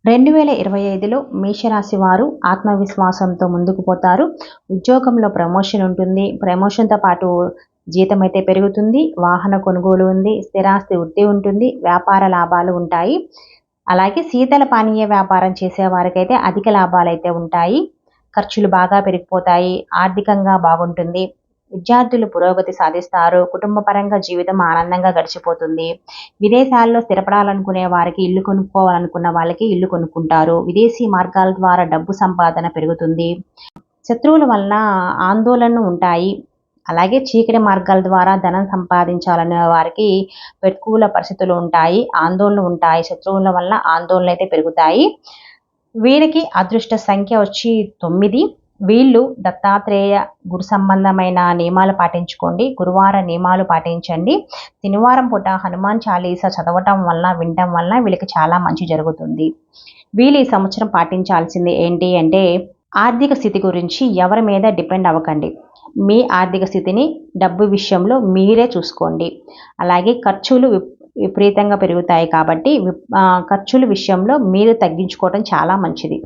2025లో మేషరాశి వారు ఆత్మవిశ్వాసంతో ముందుకు పోతారు. ఉద్యోగంలో ప్రమోషన్ ఉంటుంది. ప్రమోషన్‌తో పాటు జీతం అయితే పెరుగుతుంది. వాహన కొనుగోలు ఉంది. స్థిరాస్తి వృద్ధి ఉంటుంది. వ్యాపార లాభాలు ఉంటాయి. అలాగే శీతల పానీయ వ్యాపారం చేసేవారికైతే అధిక లాభాలైతే ఉంటాయి. ఖర్చులు బాగా పెరిగిపోతాయి. ఆర్థికంగా బాగుంటుంది. విద్యార్థులు పురోగతి సాధిస్తారు. కుటుంబ పరంగా జీవితం ఆనందంగా గడిచిపోతుంది. విదేశాల్లో స్థిరపడాలనుకునే వారికి, ఇల్లు కొనుక్కోవాలనుకున్న వాళ్ళకి ఇల్లు కొనుక్కుంటారు. విదేశీ మార్గాల ద్వారా డబ్బు సంపాదన పెరుగుతుంది. శత్రువుల వలన ఆందోళనలు ఉంటాయి. అలాగే చీకటి మార్గాల ద్వారా ధనం సంపాదించాలనే వారికి ప్రతికూల పరిస్థితులు ఉంటాయి. ఆందోళనలు ఉంటాయి. శత్రువుల వల్ల ఆందోళనలు అయితే పెరుగుతాయి. వీరికి అదృష్ట సంఖ్య వచ్చి 9. వీళ్ళు దత్తాత్రేయ గురు సంబంధమైన నియమాలు పాటించుకోండి. గురువార నియమాలు పాటించండి. శనివారం పూట హనుమాన్ చాలీసా చదవటం వల్ల, వినటం వల్ల వీళ్ళకి చాలా మంచి జరుగుతుంది. వీళ్ళు ఈ సంవత్సరం పాటించాల్సింది ఏంటి అంటే, ఆర్థిక స్థితి గురించి ఎవరి మీద డిపెండ్ అవ్వకండి. మీ ఆర్థిక స్థితిని డబ్బు విషయంలో మీరే చూసుకోండి. అలాగే ఖర్చులు విపరీతంగా పెరుగుతాయి కాబట్టి ఖర్చుల విషయంలో మీరు తగ్గించుకోవడం చాలా మంచిది.